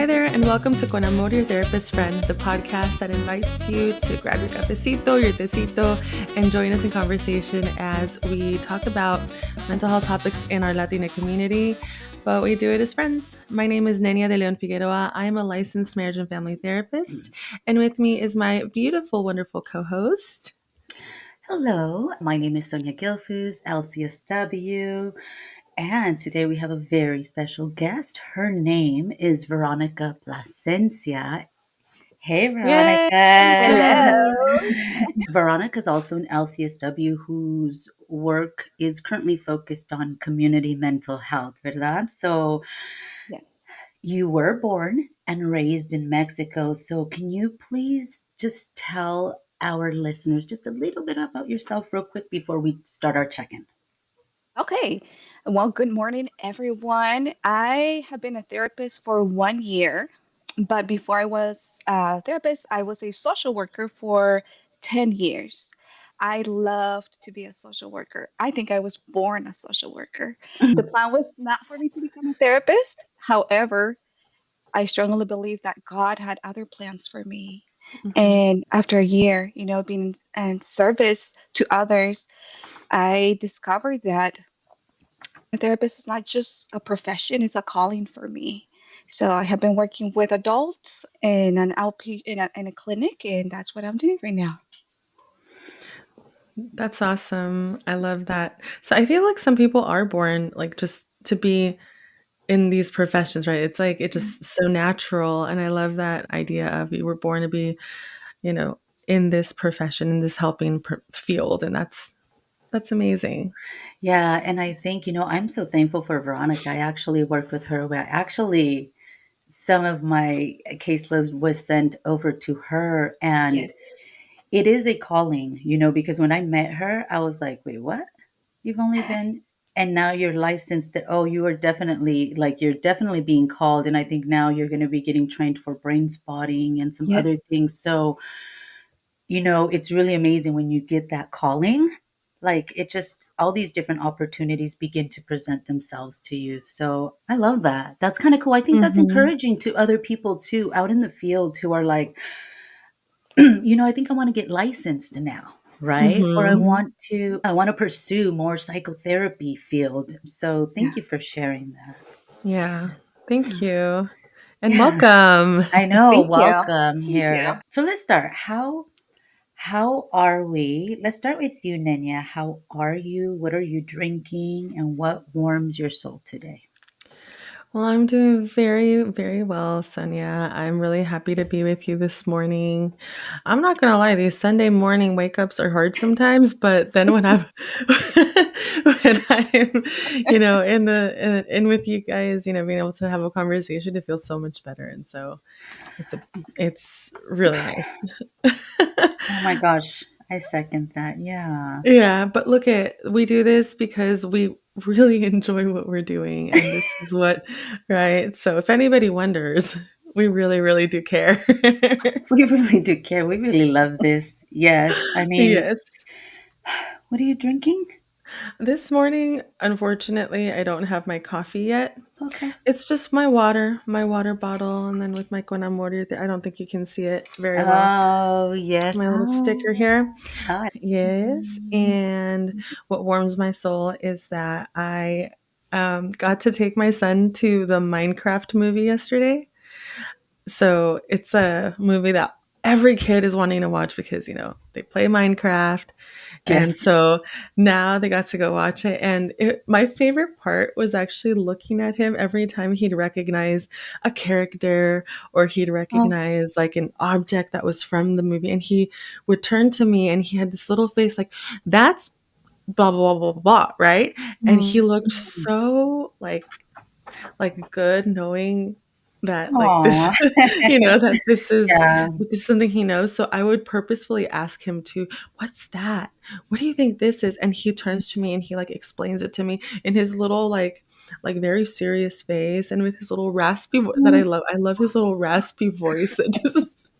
Hi there, and welcome to Con Amor, your therapist friend, the podcast that invites you to grab your cafecito, your tecito, and join us in conversation as we talk about mental health topics in our Latina community, but we do it as friends. My name is Nenia de Leon-Figueroa. I am a licensed marriage and family therapist, and with me is my beautiful, wonderful co-host. Hello, my name is Sonia Guilfoos, LCSW, and today we have a very special guest. Her name is Veronica Plascencia. Hey, Yay! Veronica. Hello. Veronica is also an LCSW whose work is currently focused on community mental health, ¿verdad? So Yes. you were born and raised in Mexico. So can you please just tell our listeners just a little bit about yourself real quick before we start our check-in? Okay. Well, good morning, everyone. I have been a therapist for 1 year, but before I was a therapist, I was a social worker for 10 years. I loved to be a social worker. I think I was born a social worker. The plan was not for me to become a therapist. However, I strongly believe that God had other plans for me. Mhm. And after a year, being in service to others, I discovered that a therapist is not just a profession, it's a calling for me. So I have been working with adults in an in a clinic, and that's what I'm doing right now. That's awesome. I love that. So I feel like some people are born like just to be in these professions, right? It's like it's just so natural. And I love that idea of you were born to be, you know, in this profession, in this helping field. And that's amazing. Yeah, and I think, I'm so thankful for Veronica. I actually worked with her where actually some of my caseloads was sent over to her, Yes. and it is a calling, because when I met her, I was like, wait, what? You've only been and now you're licensed that you are definitely you're definitely being called, and I think now you're going to be getting trained for brain spotting and some other Yes. things. So it's really amazing when you get that calling. Like it just all these different opportunities begin to present themselves to you. So I love that. That's kind of cool. I think that's Hmm. encouraging to other people too out in the field who are like, I think I want to get licensed now, right? Or I Hmm. Hmm. want to pursue more psychotherapy field. So Yeah. thank you for sharing that. Yeah. Thank you. And Yeah, welcome. I know. Thank you. Welcome Thank you. here. So let's start. How are we? Let's start with you, Nenia. How are you? What are you drinking? And what warms your soul today? Well, I'm doing very, very well, Sonia. I'm really happy to be with you this morning. I'm not gonna lie, these Sunday morning wake ups are hard sometimes, but then when I'm when I'm, in with you guys, being able to have a conversation, it feels so much better. And so it's a it's really nice. Oh my gosh, I second that. Yeah. Yeah, but look at we do this because we really enjoy what we're doing, and this is what right? So if anybody wonders, we really, really do care. We really do care. We really love this. Yes. I mean, Yes. what are you drinking? This morning, unfortunately, I don't have my coffee yet. Okay. It's just my water bottle, and then with my Con Amor, I don't think you can see it very well. Oh, yes. My little sticker here. Oh, Yes, and what warms my soul is that I got to take my son to the Minecraft movie yesterday. So it's a movie that every kid is wanting to watch because, they play Minecraft. And yes. so now they got to go watch it. And my favorite part was actually looking at him every time he'd recognize a character or he'd Oh, recognize like an object that was from the movie. And he would turn to me and he had this little face like, that's blah, blah, blah, blah, blah, right? And he Mm. looked so like good knowing that like this aw. that Yeah. this is something he knows. So I would purposefully ask him to, what's that, what do you think this is? And he turns to me and he like explains it to me in his little like very serious face and with his little raspy that I love his little raspy voice that just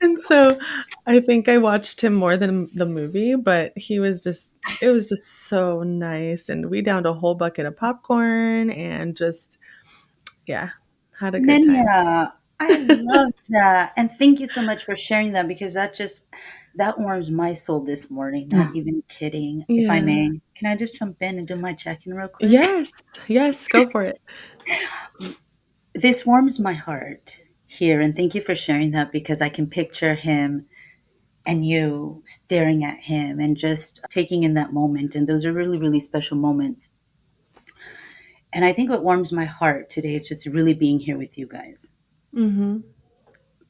and so I think I watched him more than the movie, but it was just so nice. And we downed a whole bucket of popcorn and just, yeah, Had a good time. Nenia, I love that. And thank you so much for sharing that because that warms my soul this morning, not Mm. even kidding. If I Yeah. may, can I just jump in and do my check-in real quick? Yes. Yes, go for it. This warms my heart here, and thank you for sharing that because I can picture him and you staring at him and just taking in that moment. And those are really, really special moments. And I think what warms my heart today is just really being here with you guys. Mhm.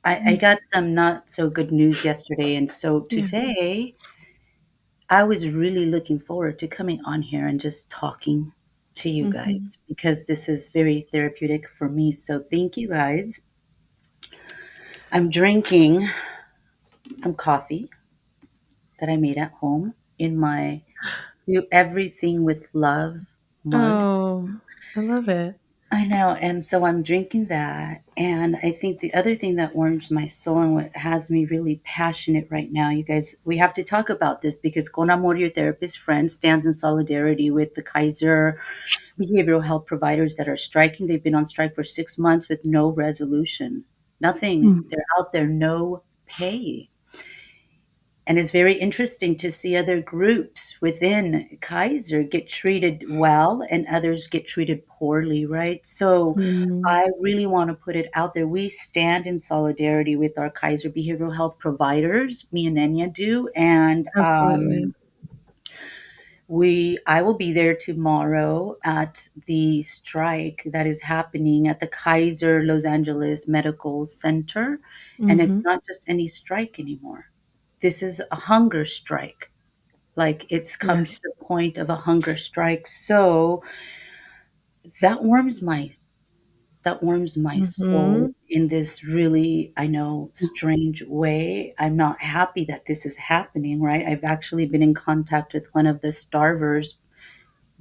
I got some not so good news yesterday. And so Yeah. today, I was really looking forward to coming on here and just talking to you Mhm. guys because this is very therapeutic for me. So thank you guys. I'm drinking some coffee that I made at home in my do everything with love mug. Oh, I love it. I know, and so I'm drinking that, and I think the other thing that warms my soul and what has me really passionate right now, you guys, we have to talk about this because Con Amor, your therapist friend, stands in solidarity with the Kaiser behavioral health providers that are striking. They've been on strike for 6 months with no resolution, nothing. Mm. They're out there, no pay. And it's very interesting to see other groups within Kaiser get treated well and others get treated poorly, right? So Mm, I really want to put it out there. We stand in solidarity with our Kaiser behavioral health providers. Me and Nenia do. And absolutely. I will be there tomorrow at the strike that is happening at the Kaiser Los Angeles Medical Center. And it's Mhm. not just any strike anymore. This is a hunger strike. Like it's come to Yes. the point of a hunger strike. So that warms my that warms my soul Mhm. in this really, I know, strange way. I'm not happy that this is happening, right? I've actually been in contact with one of the starvers,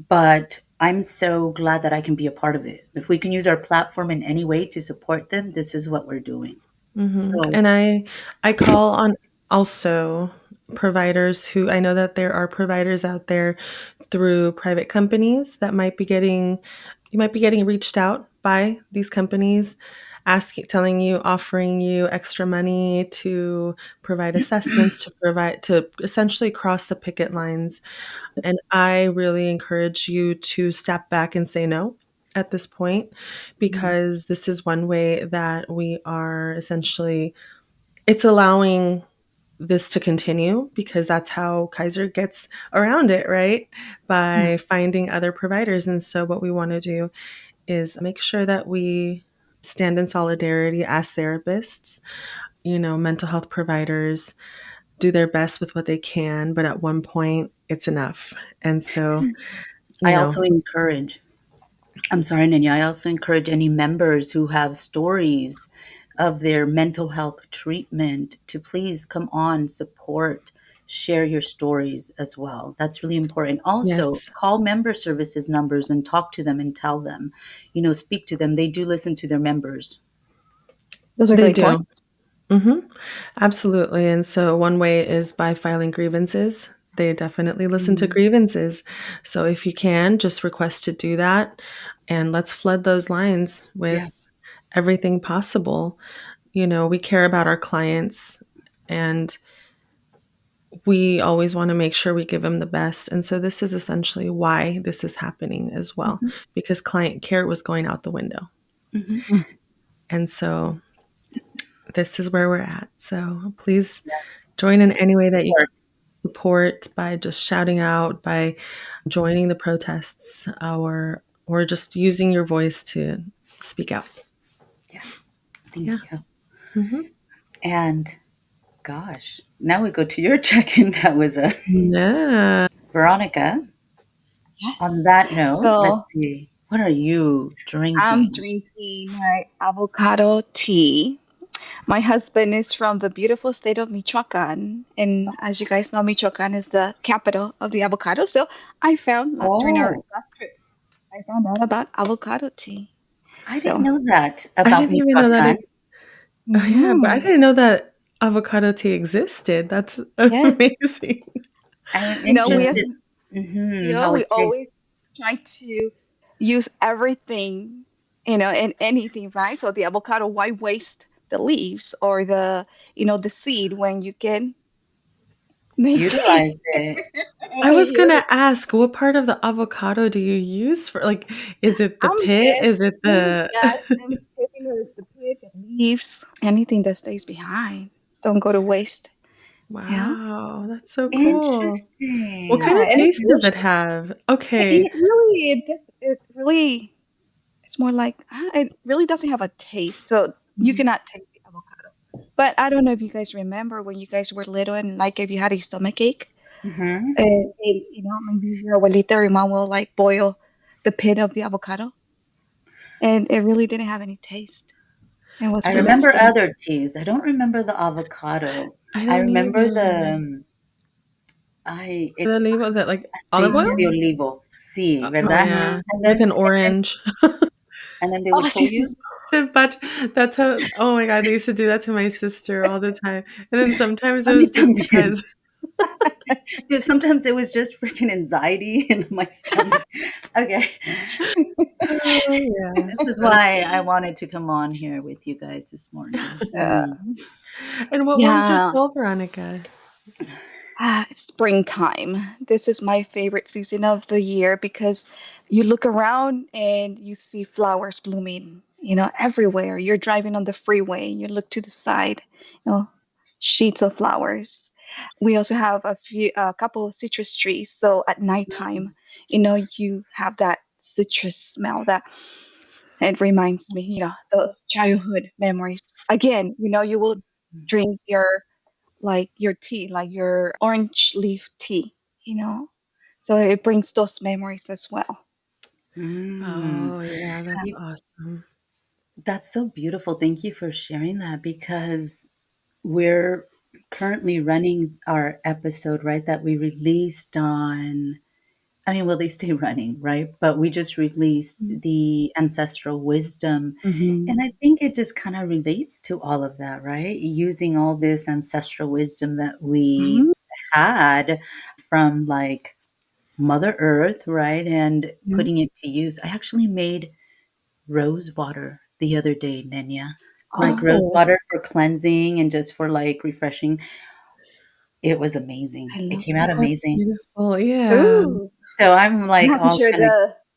but I'm so glad that I can be a part of it. If we can use our platform in any way to support them, this is what we're doing. Mhm. So, And I call on also providers who I know that there are providers out there through private companies that might be getting you might be getting reached out by these companies asking telling you offering you extra money to provide assessments to essentially cross the picket lines, and I really encourage you to step back and say no at this point, mhm, because this is one way that we are essentially it's allowing this to continue because that's how Kaiser gets around it, right? By finding other providers. And so, what we want to do is make sure that we stand in solidarity as therapists. Mental health providers do their best with what they can, but at one point, it's enough. And so, you I know, also encourage I'm sorry, Nanya. I also encourage any members who have stories of their mental health treatment to please come on, support, share your stories as well. That's really important. Also, yes, call member services numbers and talk to them and tell them, speak to them. They do listen to their members. Those are they great do. points. Mhm. Absolutely, and so one way is by filing grievances. They definitely listen to Mm, grievances. So if you can, just request to do that, and let's flood those lines yeah. with everything possible. We care about our clients, and we always wanna make sure we give them the best, and so this is essentially why this is happening as well, Hmm. because client care was going out the window, Hmm. Mm. and so this is where we're at. So please Yes. join in any way that you Support. support by just shouting out, by joining the protests, or just using your voice to speak out. Yeah. Yeah. Thank you. Mhm. And gosh, now we go to your check-in. That was a Yeah. Veronica. On Yes. that note, let's So see. What are you I'm drinking? drinking my avocado tea. My husband is from the beautiful state of Michoacan. And as you guys know, Michoacan is the capital of the avocado. So I found during our Oh, last trip, I found out about avocado tea. I didn't So, know that I about didn't even know that Michoacan. oh, yeah, but I mhm, didn't know that avocado tea existed. That's yes. amazing. I'm You know, we as interested you know, how we it tastes. always try to use everything. in anything, right? So the avocado, why waste the leaves or the seed when you can make it Utilize it. I was use. gonna ask, what part of the avocado do you use for like, is it the I'm pit? Is it guessing, the yes, I'm guessing the pit, the leaves, anything that stays behind. Don't go to waste. Yeah. Wow, that's so cool. What kind Yeah, of Interesting. and it's taste does it delicious. have? It, Okay. it really, it just, it really, it's more like, it really doesn't have a taste. So you Mhm. cannot taste the avocado. But I don't know if you guys remember when you guys were little and like if you had a stomach ache, Mhm. maybe your abuelita or your mom will like boil the pit of the avocado, and it really didn't have any taste. It was I for Oh, that remember stomach. other teas. I don't remember the avocado. I I don't remember either. it's The label that like olive aceite oil? de olivo. Sí, Oh ¿verdad? Mm-hmm. yeah, And with then an orange. they Oh, would pull sí, sí, you. sí. But that's how, oh my God, they used to do that to my sister all the time. And then sometimes A it mí was just también. because, Dude, sometimes it was just freaking anxiety in my stomach. Okay. oh yeah, This is that's why I funny. wanted to come on here with you guys this morning. Uh, And what warms your yeah. soul, Veronica? Springtime. This is my favorite season of the year because you look around and you see flowers blooming, everywhere. You're driving on the freeway, you look to the side, sheets of flowers. We also have a couple of citrus trees. So at nighttime, you have that citrus smell that it reminds me, those childhood memories. Again, you will drink your tea, like your orange leaf tea, you know? So it brings those memories as well. Mm. Oh yeah, that's awesome. That's so beautiful. Thank you for sharing that because we're currently running our episode, right? That we released on, I mean, well, they stay running, right? But we just released the ancestral wisdom. And Mm-hmm. I think it just kind of relates to all of that, right? Using all this ancestral wisdom that we Hmm. had from like Mother Earth, right? And putting it to use. I actually made rose water the other day, Nenia. Like rose Oh, water for cleansing and just for like refreshing. It was amazing. I It love came out that. That's amazing. beautiful. Yeah. Ooh, So I'm you like have to all share kind of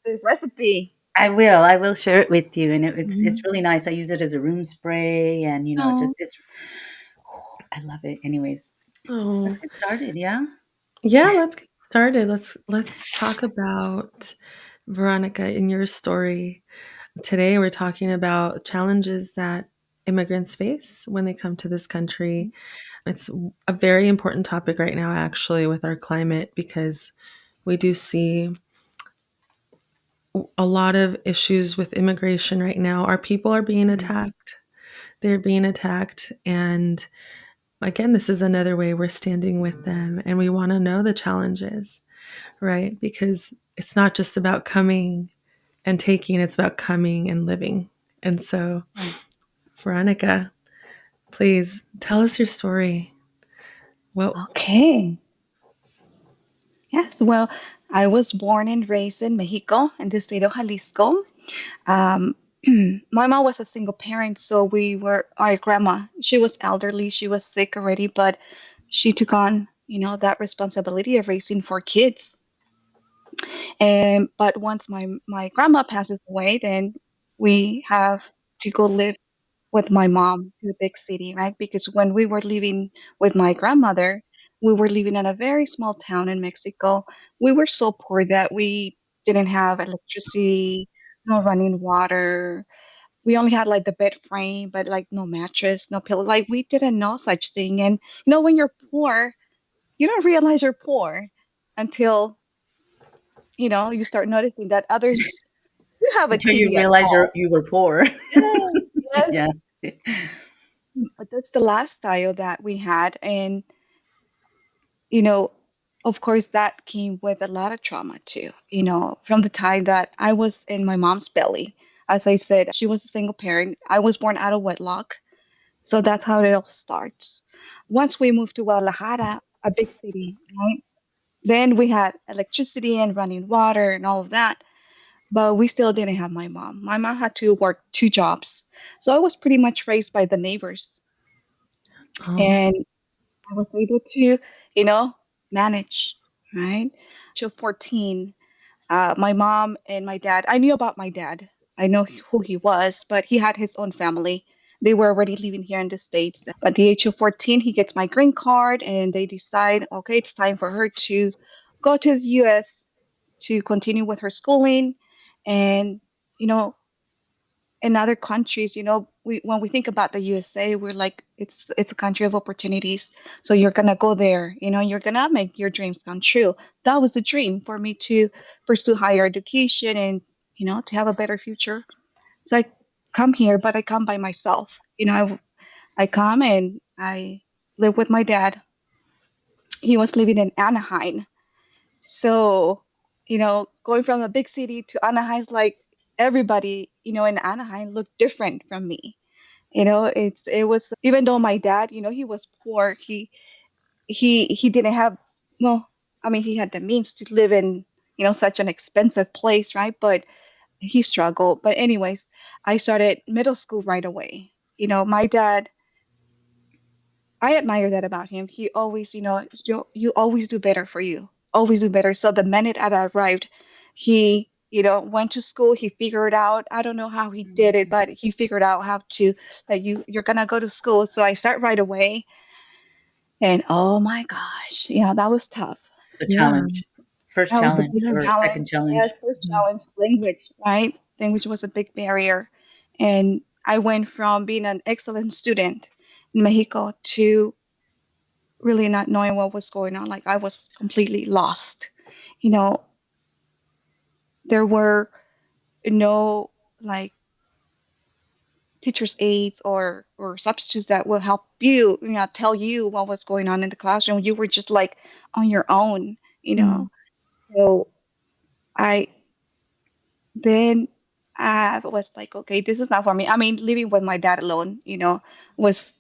the recipe. I will share it with you and it's Hmm. really nice. I use it as a room spray and Oh, just it's I love it. Anyways, let's Oh get started, yeah? yeah. Let's get started. Let's talk about Veronica in your story. Today, we're talking about challenges that immigrants face when they come to this country. It's a very important topic right now, actually, with our climate, because we do see a lot of issues with immigration right now. Our people are being attacked. They're being attacked. And again, this is another way we're standing with them. And we want to know the challenges, right? Because it's not just about coming and taking, it's about coming and living. And so, Right. Veronica, please tell us your story. What? okay. Yes, well, I was born and raised in Mexico, in the state of Jalisco. Um, my mom was a single parent, so our grandma, she was elderly, she was sick already, but she took on, that responsibility of raising four kids. And but once my grandma passes away, then we have to go live with my mom to the big city, right? Because when we were living with my grandmother, we were living in a very small town in Mexico. We were so poor that we didn't have electricity, no running water. We only had like the bed frame, but like no mattress, no pillow. Like we didn't know such thing. And when you're poor, you don't realize you're poor until you start noticing that others do have a Until you TV at realize home. you were poor. Yes, yes. Yeah. But that's the lifestyle that we had. And, you know, of course, that came with a lot of trauma too, from the time that I was in my mom's belly. As I said, she was a single parent. I was born out of wedlock. So that's how it all starts. Once we moved to Guadalajara, a big city, right? Then we had electricity and running water and all of that. but we still didn't have my mom. My mom had to work two jobs. So I was pretty much raised by the neighbors. Oh. And I was able to, you know, manage, right? 14, my mom and my dad, I knew about my dad. I know who he was, but he had his own family. They were already living here in the States. But at the age of 14, he gets my green card, and they decide, okay, it's time for her to go to the US to continue with her schooling. And, you know, in other countries, we when we think about the USA, we're like it's a country of opportunities. So you're gonna go there, you're gonna make your dreams come true. That was the dream for me to pursue higher education and to have a better future. So I come here, but I come by myself. I come and I live with my dad. He was living in Anaheim, so going from a big city to Anaheim's like everybody in Anaheim looked different from me. It was even though my dad, he was poor, he didn't have, well, I mean, he had the means to live in, such an expensive place, right? But he struggled. But anyways, I started middle school right away. My dad, I admire that about him. He always, you always do better for you. Always do better. So the minute I arrived, he, went to school. He figured out. I don't know how he did it, but he figured out how to that you're gonna go to school. So I start right away, and oh my gosh, that was tough. The Yeah. challenge. First That was a big challenge Yeah. or challenge. second Yes, challenge. first Mm. challenge, language, right? Language was a big barrier, and I went from being an excellent student in Mexico to really not knowing what was going on. Like I was completely lost. You know, there were no like teachers' aides or substitutes that will help you, tell you what was going on in the classroom. You were just like on your own. Mm. So I then I was like, okay, this is not for me. I mean, living with my dad alone, was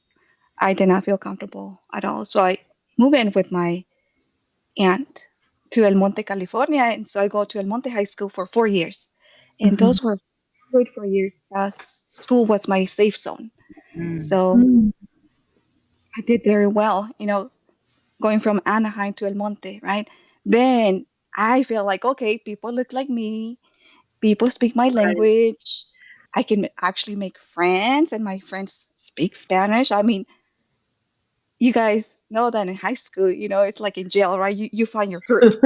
I did not feel comfortable at all. So I moved in with my aunt to El Monte, California. And so I go to El Monte High School for 4 years. And Mhm. those were good 4 years. School was my safe zone. Mm. So Mm. I did very well, going from Anaheim to El Monte, right? Then I feel like, okay, people look like me, people speak my Right. language. I can actually make friends, and my friends speak Spanish. I mean, you guys know that in high school, it's like in jail, right? You find your group.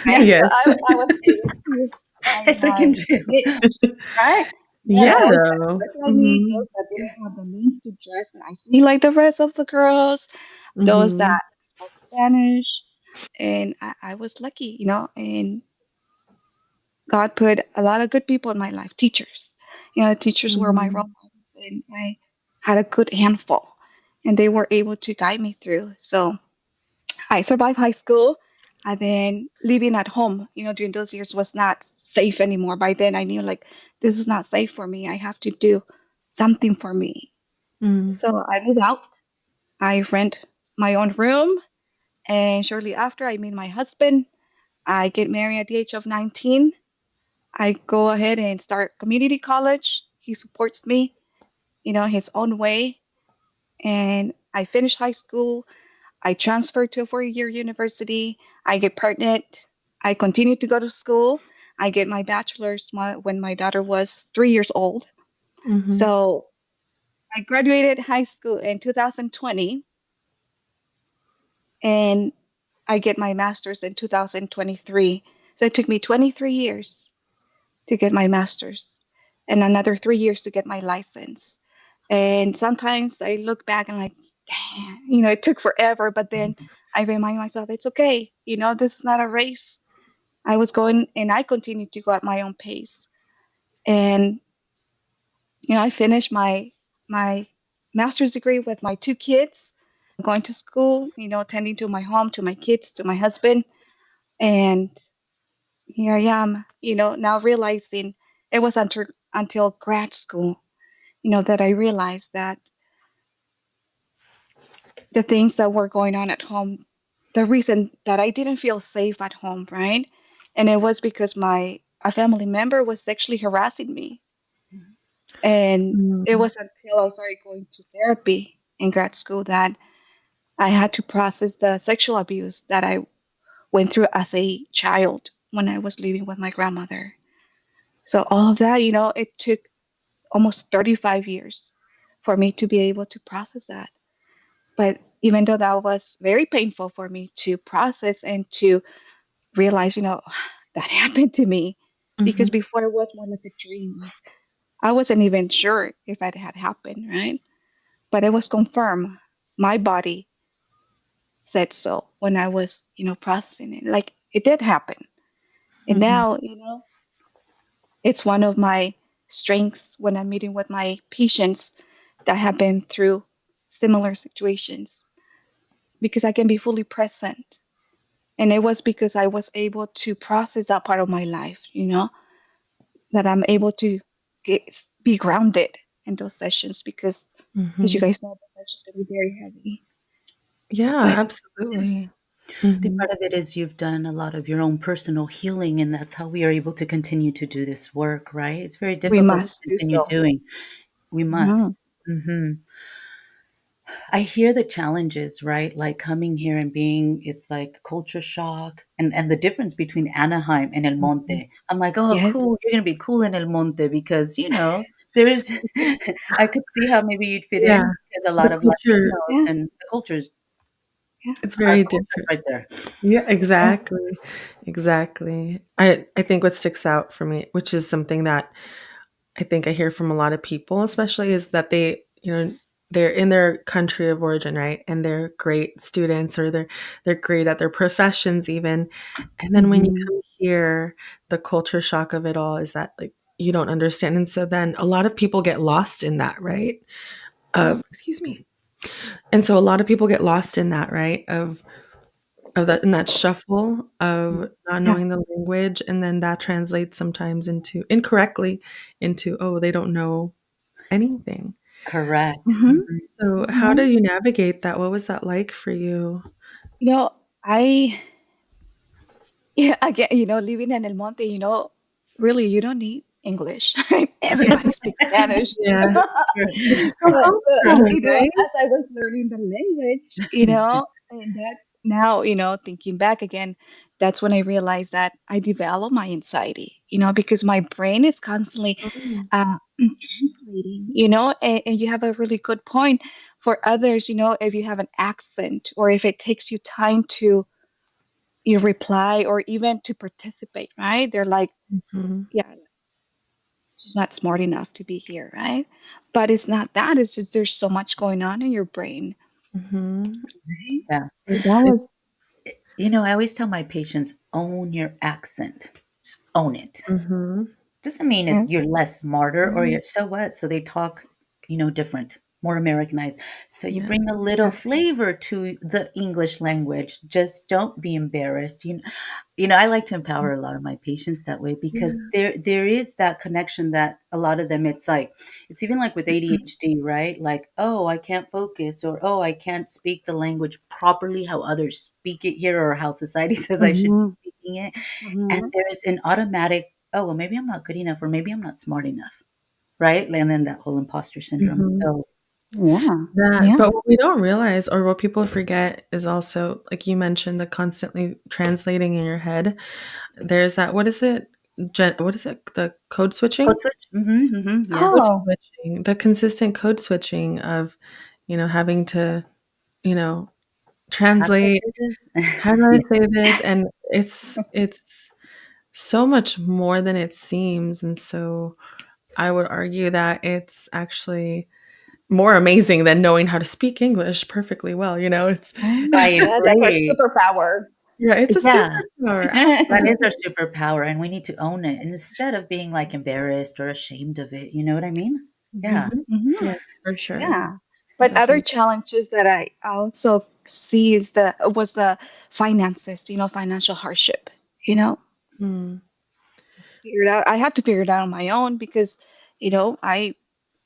Right? So Yes. I was able to find It's like in my jail. niche, right? Yeah, Yeah, those that though. look like me, Mhm. those that didn't have the means to dress nicely like the rest of the girls, those Mhm. that spoke Spanish, and I was lucky, and God put a lot of good people in my life. Teachers, teachers were my role Mhm. models, and I had a good handful, and they were able to guide me through. So I survived high school. And then living at home, during those years was not safe anymore. By then, I knew like this is not safe for me. I have to do something for me. Mm. So I move out. I rent my own room. And shortly after, I meet my husband. I get married at the age of 19. I go ahead and start community college. He supports me, his own way. And I finish high school. I transferred to a 4 year university. I get pregnant. I continue to go to school. I get my bachelor's when my daughter was 3 years old. Mhm. So I graduated high school in 2020, and I get my master's in 2023. So it took me 23 years to get my master's and another 3 years to get my license. And sometimes I look back and like, damn, it took forever. But then I remind myself, it's okay. This is not a race. I was going and I continued to go at my own pace. And, I finished my master's degree with my two kids, going to school, tending to my home, to my kids, to my husband. And here I am, now realizing it was until grad school, that I realized that the things that were going on at home, the reason that I didn't feel safe at home, right? And it was because my a family member was sexually harassing me. And it Mm, was until I started going to therapy in grad school that I had to process the sexual abuse that I went through as a child when I was living with my grandmother. So all of that, it took almost 35 years for me to be able to process that. But even though that was very painful for me to process and to realize, that happened to me, because mhm, before it was more like a dream. I wasn't even sure if it had happened, right? But it was confirmed. My body said so when I was, processing it. Like it did happen. And mhm, now, it's one of my strengths when I'm meeting with my patients that have been through similar situations, because I can be fully present. And it was because I was able to process that part of my life, that I'm able to be grounded in those sessions, because, as you mhm. guys know, the sessions can be very heavy. Yeah, But absolutely. The Mhm, part of it is you've done a lot of your own personal healing, and that's how we are able to continue to do this work, right? It's very we difficult to must do continue so. doing. We Mhm. must. I hear the challenges, right? Like coming here and being, it's like culture shock and the difference between Anaheim and El mhm. Monte. I'm like, oh, Yes. cool. You're going to be cool in El Monte because, there's, I could see how maybe you'd fit Yeah, in because a the lot of culture, Latinos Yeah. and the cultures, Yeah. it's our very culture's different. right there. Yeah, Yeah. exactly. Exactly. I think what sticks out for me, which is something that I think I hear from a lot of people, especially, is that they're in their country of origin, right? And they're great students, or they're great at their professions even. And then when you Mhm. come here, the culture shock of it all is that, like, you don't understand. And so then a lot of people get lost in that, right? Of excuse me. And so a lot of people get lost in that, right? Of that, in that shuffle of not Yeah. knowing the language, and then that translates sometimes into incorrectly into, oh, they don't know anything. Correct. Mhm. So how do Mhm. you navigate that? What was that like for you? You know, I Yeah, again, living in El Monte, really you don't need English. Everybody speaks Spanish. Yeah, but, it's so comfortable, right? as I was learning the language, and that now, thinking back again, that's when I realized that I developed my anxiety, because my brain is constantly Mm, translating, and you have a really good point for others, if you have an accent or if it takes you time to you reply or even to participate, right? They're like, mhm, yeah, she's not smart enough to be here, right? But it's not that. It's just there's so much going on in your brain. mhm. Right? Yeah. So that It's was, I always tell my patients, own your accent. Just own it. mhm, Doesn't mean yeah. you're less smarter or mhm, you're so what. So they talk, different, more Americanized. So you yeah, bring a little Yeah. flavor to the English language. Just don't be embarrassed. I like to empower a lot of my patients that way because yeah, there is that connection that a lot of them it's even like with ADHD, right? Like, oh, I can't focus or oh, I can't speak the language properly how others speak it here or how society says I should be Hmm. speaking it. And Hmm. there's an automatic, oh, well, maybe I'm not good enough or maybe I'm not smart enough, right? And then that whole imposter syndrome. mhm. So, Yeah. That, Yeah. but what we don't realize, or what people forget, is also, like you mentioned, the constantly translating in your head. There's that, what is it? What is it? The code switching? code switch. Mm-hmm, Code yes. Oh, switching, the consistent code switching of, having to, you know, How do I translate, say how do I this? say this? And it's so much more than it seems. And so I would argue that it's actually more amazing than knowing how to speak English perfectly well, It's right. I Yeah, that's our agree. superpower. yeah, it's a Yeah. superpower, That is absolutely. our superpower, and we need to own it instead of being like embarrassed or ashamed of it. You know what I mean? Yeah. Mhm. Hmm. Yes, for sure. Yeah. But other Definitely. challenges that I also see was the finances, financial hardship. You know, Mm, figure it out. I had to figure it out on my own because, I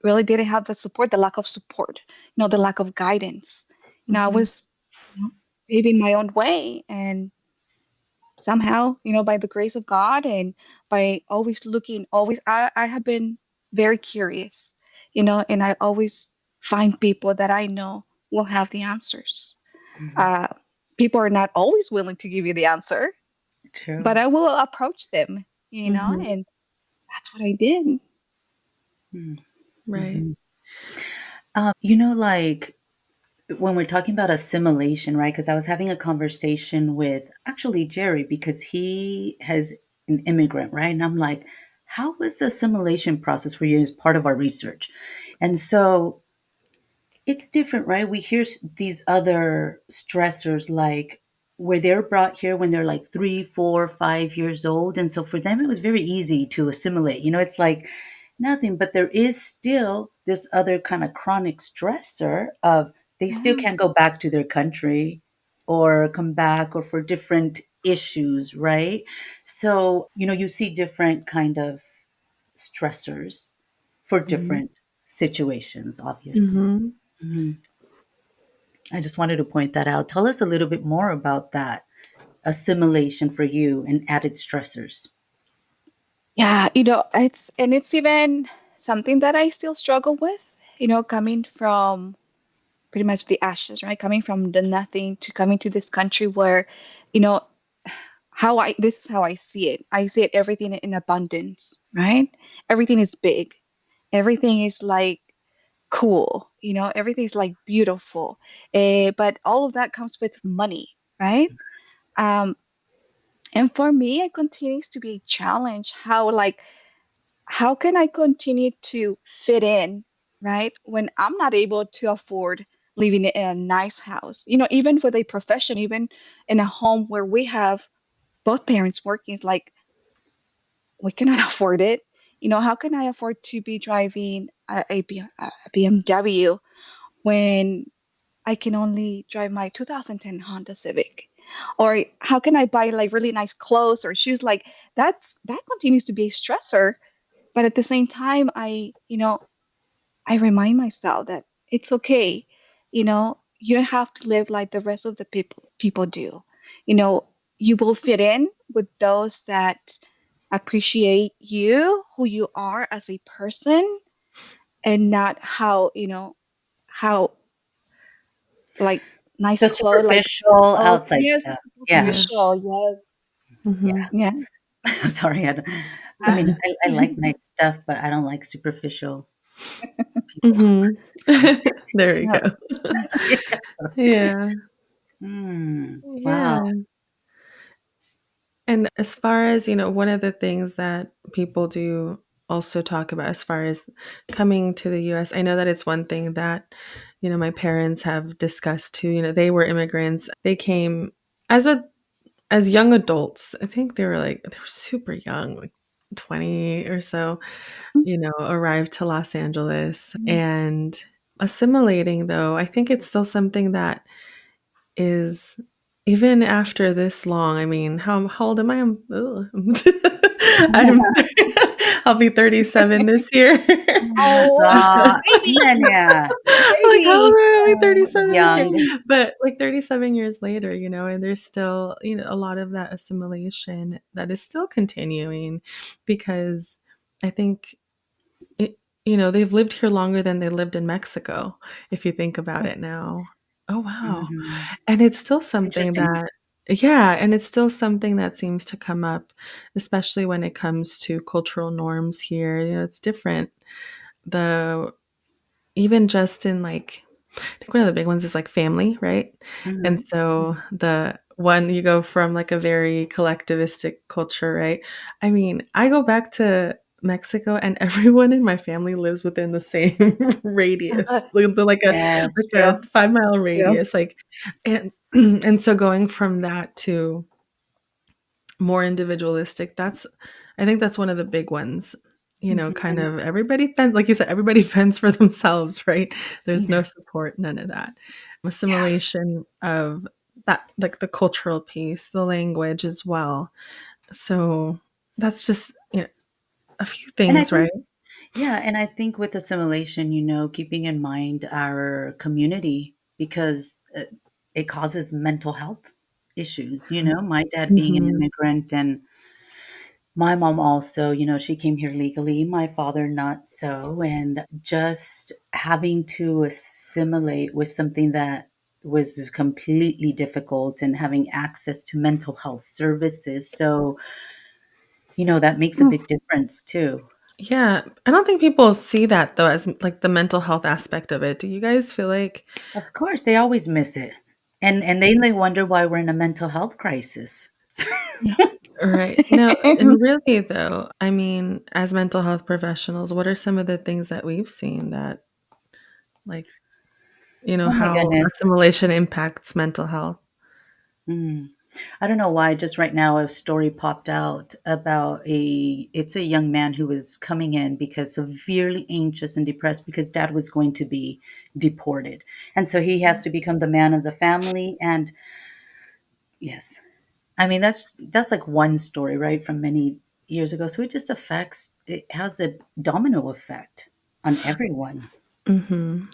really didn't have the support, the lack of support, the lack of guidance. I mhm, was, you know, paving my own way, and somehow, by the grace of God and by always looking, always, I have been very curious, and I always find people that I know will have the answers. Mhm. Uh, People are not always willing to give you the answer, True. but I will approach them, Mhm. and that's what I did. Right. Mm-hmm. Like when we're talking about assimilation, right? Because I was having a conversation with actually Jerry because he has an immigrant, right? And I'm like, how was the assimilation process for you as part of our research? And so it's different, right? We hear these other stressors like where they're brought here when they're like 3, 4, 5 years old. And so for them, it was very easy to assimilate. It's like nothing, but there is still this other kind of chronic stressor of they still Yeah. can't go back to their country or come back or for different issues, right? So, you see different kind of stressors for Mhm. different situations, obviously. Mhm. Mhm. I just wanted to point that out. Tell us a little bit more about that assimilation for you and added stressors. Yeah, it's even something that I still struggle with, coming from pretty much the ashes, right? Coming from the nothing to coming to this country where, you know, this is how I see it. I see it everything in abundance, right? Everything is big. Everything is like cool, everything is like beautiful. But all of that comes with money, right? Um, and for me, it continues to be a challenge how can I continue to fit in, right? When I'm not able to afford living in a nice house, even with a profession, even in a home where we have both parents working, it's like we cannot afford it. How can I afford to be driving a BMW when I can only drive my 2010 Honda Civic? Or how can I buy like really nice clothes or shoes? Like that continues to be a stressor. But at the same time, I remind myself that it's okay. You don't have to live like the rest of the people do. You know, you will fit in with those that appreciate you, who you are as a person, and not how like nice The clothes, like superficial oh outside yes, stuff. Yeah. Yeah. superficial, yes, Yeah. Mhm. yeah. I'm sorry. I mean, I like nice stuff, but I don't like superficial people. Mhm. Sorry. There we Yeah. go. Yeah. Wow. Yeah. And as far as, one of the things that people do also talk about as far as coming to the US, I know that it's one thing that, my parents have discussed too. They were immigrants. They came as as young adults. I think they were super young, like 20 or so, arrived to Los Angeles and assimilating though. I think it's still something that is even after this long. I mean, how old am I? I'm I'll be 37 this year. Oh, baby, Nenia, Like, how old baby. am I? so 37 this year. young. But like 37 years later, and there's still, a lot of that assimilation that is still continuing because I think it, they've lived here longer than they lived in Mexico, if you think about it now. Oh, wow. Mhm. And it's still something Interesting. that yeah, and it's still something that seems to come up, especially when it comes to cultural norms here. It's different. The even just in like I think one of the big ones is like family, right? And Mhm. so the one you go from like a very collectivistic culture, right? I mean, I go back to Mexico and everyone in my family lives within the same radius. Yes, Like True. a 5 mile It's true. radius. Like and and so going from that to more individualistic, I think that's one of the big ones. Kind Mhm. of everybody fends, like you said, everybody fends for themselves, right? There's no Yeah. support, none of that. Yeah. Assimilation of that, like the cultural piece, the language as well. So that's just, a few And I things, think right? Yeah, and I think with assimilation, keeping in mind our community because it causes mental health. issues, you know, my dad being an Mhm. immigrant and my mom also, you know, she came here legally, my father not so, and just having to assimilate with something that was completely difficult and having access to mental health services. So, you know, that makes a Oof. big difference too. Yeah, I don't think people see that though as like the mental health aspect of it. Do you guys feel like Of course, they always miss it. And then they wonder why we're in a mental health crisis. Yeah. right. No, and really though, I mean, as mental health professionals, what are some of the things that we've seen that like, Oh my how goodness. assimilation impacts mental health? Mm. I don't know why just right now a story popped out about it's a young man who was coming in because severely anxious and depressed because dad was going to be deported. And so he has to become the man of the family and yes. I mean that's like one story, right, from many years ago. So it has a domino effect on everyone. Mhm.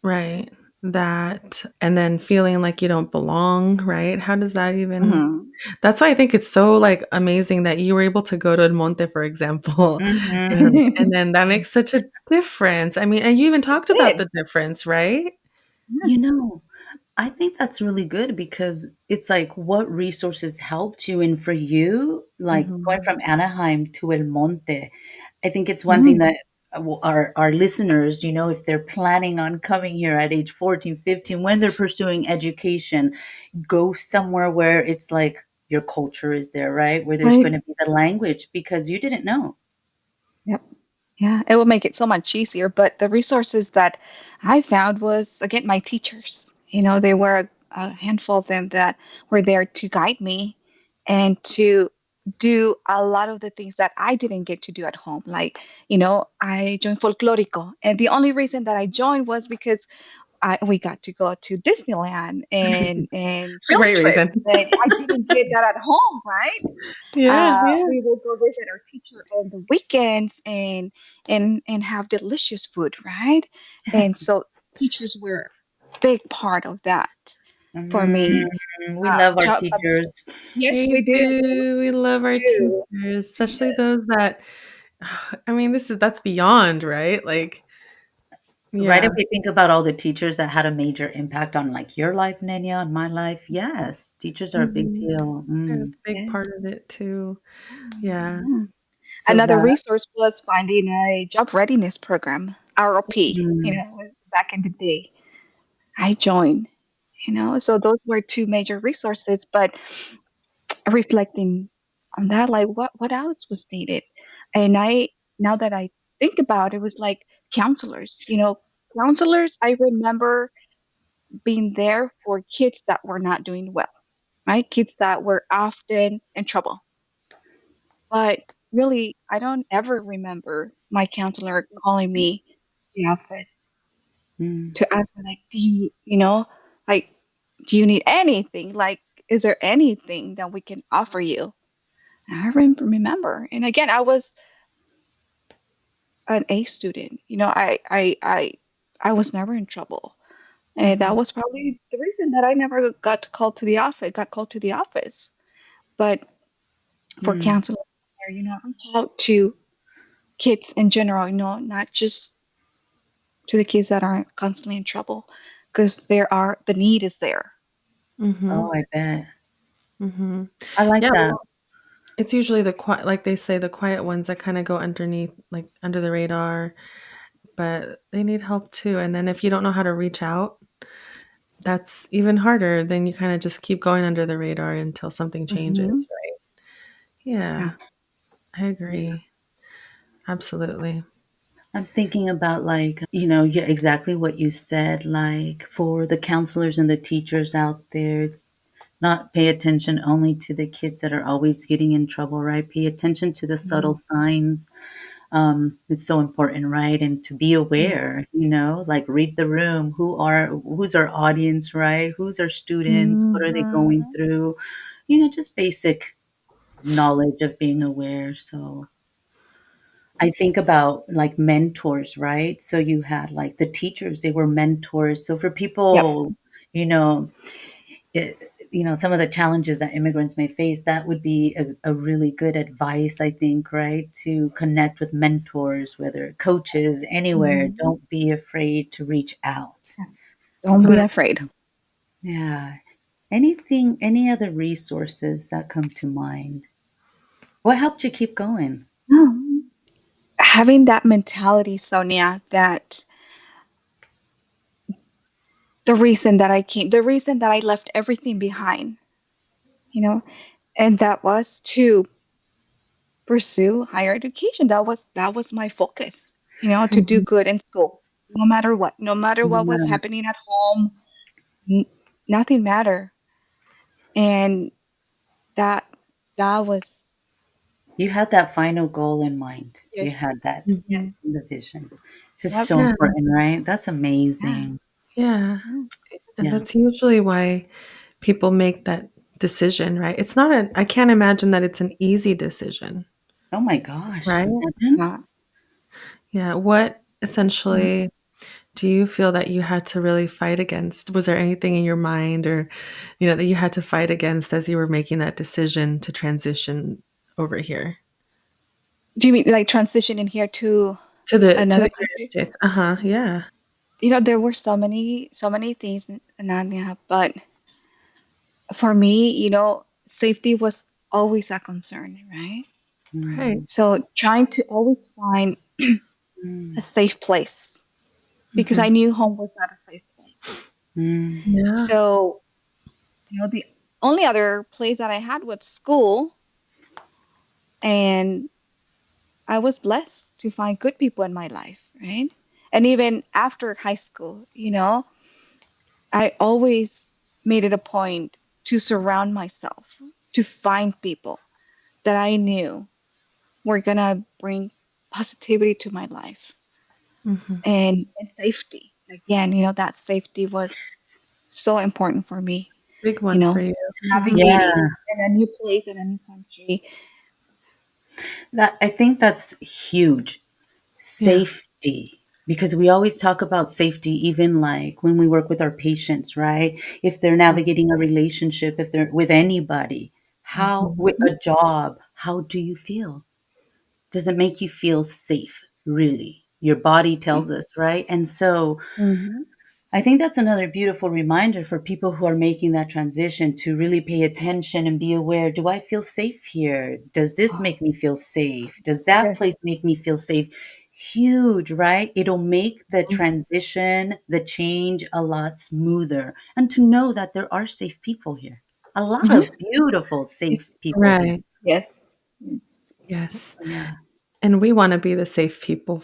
Right. That and then feeling like you don't belong, right? How does that even Mhm. That's why I think it's so, like, amazing that you were able to go to El Monte, for example, and Mhm. then that makes such a difference. I mean, and you even It talked about did. the difference, right? You Yes. know, I think that's really good because it's like what resources helped you. And for you, like going Mhm. from Anaheim to El Monte, I think it's one thing Mhm. that our listeners, you know, if they're planning on coming here at age 14, 15, when they're pursuing education, go somewhere where it's like your culture is there, right? Where there's going Right. to be the language because you didn't know. Yep. Yeah, it would make it so much easier. But the resources that I found was, again, my teachers. They were a handful of them that were there to guide me and to do a lot of the things that I didn't get to do at home. Like, I joined Folklorico. And the only reason that I joined was because we got to go to Disneyland and It's a field great trips. reason. And I didn't get that at home, right? Yeah, yeah. We will go visit our teacher on the weekends and have delicious food, right? And so teachers were a big part of that for Mm, me. we love our Job, teachers. yes, We we do. do. We love our We do. teachers, especially Yes. those that I mean, that's beyond, right? Like, Right, if yeah. we think about all the teachers that had a major impact on, like, your life, Nenia, and my life, yes, teachers are a big Mhm. deal. They're a Mm. big Yeah. part of it too. Yeah. Yeah. So Another that resource was finding a job readiness program, ROP, mm, back in the day. I joined, so those were two major resources, but reflecting on that, like what else was needed? And now that I think about it, was like counselors. Counselors. I remember being there for kids that were not doing well, right? Kids that were often in trouble. But really, I don't ever remember my counselor calling me to the office mm, to ask me, like, like, do you need anything? Like, is there anything that we can offer you? I remember. And again, I was an A student. I was never in trouble. And that mhm, was probably the reason that I never got called to the office. But for mm, counseling, I reach out to kids in general, not just to the kids that are constantly in trouble, because the need is there. Mhm. oh, I bet. Mhm. I like Yeah, that. well, it's usually the quiet like they say, the quiet ones that kinda go underneath, like, under the radar, but they need help too, and then if you don't know how to reach out, that's even harder, then you kinda just keep going under the radar until something Hmm. changes, right? Yeah. Yeah, I Yeah. agree. Absolutely. I'm thinking about, like, you know, yeah, exactly what you said, like, for the counselors and the teachers out there, it's not pay attention only to the kids that are always getting in trouble, right? Pay attention to the subtle Mhm. signs. It's so important, right? And to be Yeah. aware, you know, like read the room. Who's our audience, right? Who's our students? What are they going Mhm. through? You know, just basic knowledge of being aware. So I think about like mentors, right? So you had like the teachers, they were mentors. So for Yep. people, you know, it, some of the challenges that immigrants may face, that would be a really good advice, I think, right? To connect with mentors, whether coaches, anywhere. Mhm. Don't be afraid to reach out. Don't be Correct. afraid. Yeah. Any other resources that come to mind? What helped you keep going? No. Having that mentality, Sonia, that the reason that I left everything behind, you know, and that was to pursue higher education. That was my focus, to do Mhm. good in school, no matter what was Yeah. happening at home, n- nothing mattered. And that that was You had that final goal in mind. You yes, had that yes, Mhm. in the vision. It's just yep, so Yeah, important, right? That's yeah, amazing. yeah, yeah. and Yeah. that's usually why people make that decision, right? It's not a I can't imagine that it's an easy decision, Oh my gosh. right? Imagine. Uh, Yeah, what mm. essentially do you feel that you had to really fight against? Was there anything in your mind or, that you had to fight against as you were making that decision to transition over here Do you mean like transitioning here to to the another United country? States? Uh-huh, yeah. There were so many things, Nania, but for me, safety was always a concern, right? Right. Mm, So trying to always find a mm, safe place because I Mhm. knew home was not a safe place. mm, Yeah. So, the only other place that I had was school, and I was blessed to find good people in my life, right? And even after high school, I always made it a point to surround myself, to find people that I knew were gonna bring positivity to my life Mhm. and safety. Again, that safety was so important for me, Big you one for know, you. Mhm. yeah. navigating in a new place, in a new country. That I think that's huge. Yeah. Safety. Because we always talk about safety, even like when we work with our patients, right? If they're navigating a relationship, if they're with anybody, how, Mhm. with a job, how do you feel? Does it make you feel safe, really? Your body tells us, right? And so Mm-hmm. I think that's another beautiful reminder for people who are making that transition to really pay attention and be aware. Do I feel safe here? Does this Oh, make me feel safe? Does that yes. place make me feel safe? Huge, right? It'll make the Mhm. transition, the change a lot smoother. And to know that there are safe people here, a lot Yeah. of beautiful, safe It's people here. Right. yes. Yes. Yeah, And we wanna be the safe people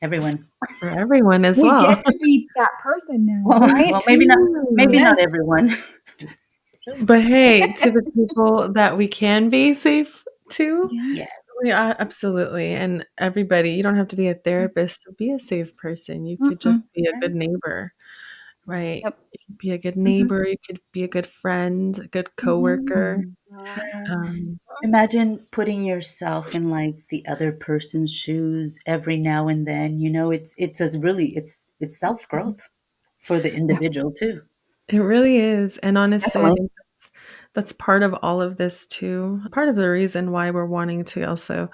everyone. for everyone as We well. get to be that person now, Well, right? well, maybe True. not Yes. everyone. Just, But hey, to the people that we can be safe to, Yeah. yes. we are absolutely, and everybody, you don't have to be a therapist to be a safe person. You could Mm-mm. just be a good Right. neighbor, right? Yep. You could be a good Mm-hmm. neighbor, you could be a good friend, a good Mm-hmm. coworker. Yeah. Um, Imagine putting yourself in like the other person's shoes every now and then. It's as really it's self-growth for the Yeah, individual too. it really is, and honestly, I definitely. think that's part of all of this too. Part of the reason why we're wanting to also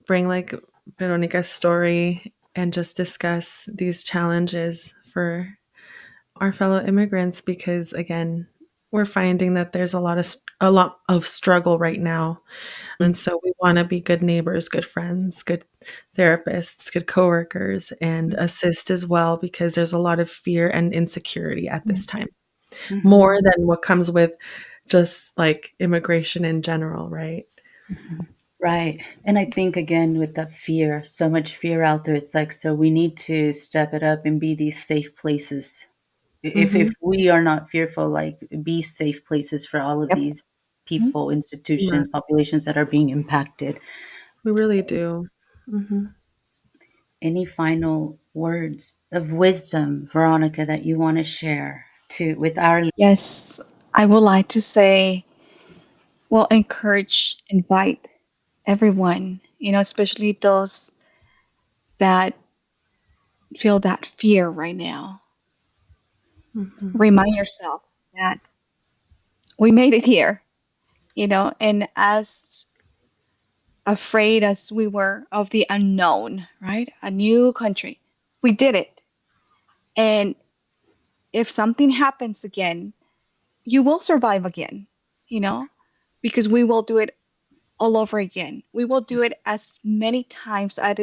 bring, like, Veronica's story and just discuss these challenges for our fellow immigrants because, again, we're finding that there's a lot of struggle right now, and so we wanna be good neighbors, good friends, good therapists, good coworkers, and assist as well because there's a lot of fear and insecurity at this time, more Mhm. than what comes with just, like, immigration in general, right? Right. And I think again with that fear, so much fear out there, it's like so we need to step it up and be these safe places. If Mhm. we are not fearful, like be safe places for all of Yep. these Mhm. people, We institutions, must. populations that are being impacted. We really do. Mhm. Any final words of wisdom, Veronica, that you want to share to with our Yes, I would like to say, well, encourage, invite everyone, especially those that feel that fear right now. Mhm. Remind yourselves that We made it here, and as afraid as we were of the unknown, right? A new country. We did it. And if something happens again, you will survive again, you know, because we will do it all over again. We will do it as many times as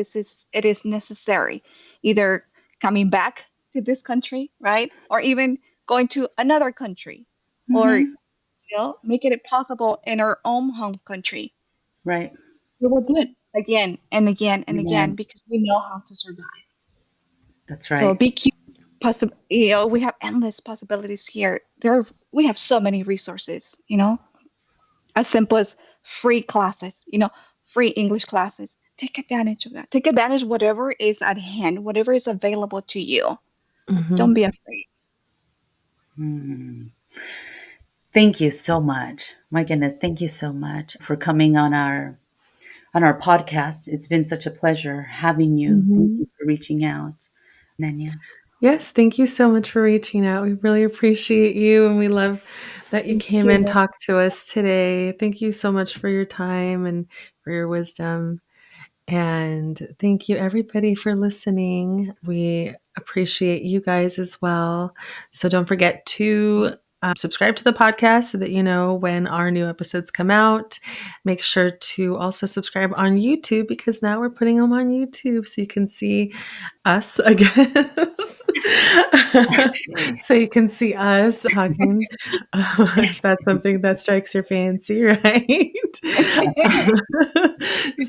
it is necessary, either coming back to this country, right? Or even going to another country, or, Hmm. making it possible in our own home country. Right. We will do it again and again and again Amen. because we know how to survive. That's So right. be curious. We have endless possibilities here. We have so many resources. As simple as free classes. Free English classes. Take advantage of that. Take advantage of whatever is at hand, whatever is available to you. Don't Mhm. be afraid. Mm. Thank you so much. My goodness, thank you so much for coming on our podcast. It's been such a pleasure having you. Thank Mhm. you for reaching out, Nenia. Yes, thank you so much for reaching out. We really appreciate you, and we love that you Thank came and you. talked to us today. Thank you so much for your time and for your wisdom. And thank you, everybody, for listening. We appreciate you guys as well. So don't forget to subscribe to the podcast so that you know when our new episodes come out. Make sure to also subscribe on YouTube because now we're putting them on YouTube so you can see us, I guess. So you can see us talking, if that's something that strikes your fancy, right?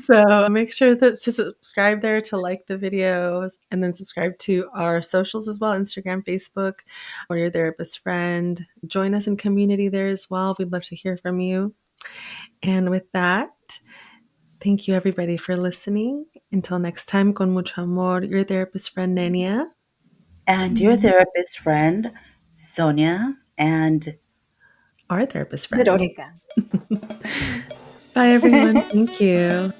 So make sure that to subscribe there, to like the videos, and then subscribe to our socials as well, Instagram, Facebook, or your therapist friend. Join us in community there as well. We'd love to hear from you. And with that, thank you everybody for listening. Until next time, con mucho amor, your therapist friend Nenia, And your therapist friend, Sonia, and our therapist friend. Veronica. Bye everyone. Thank you.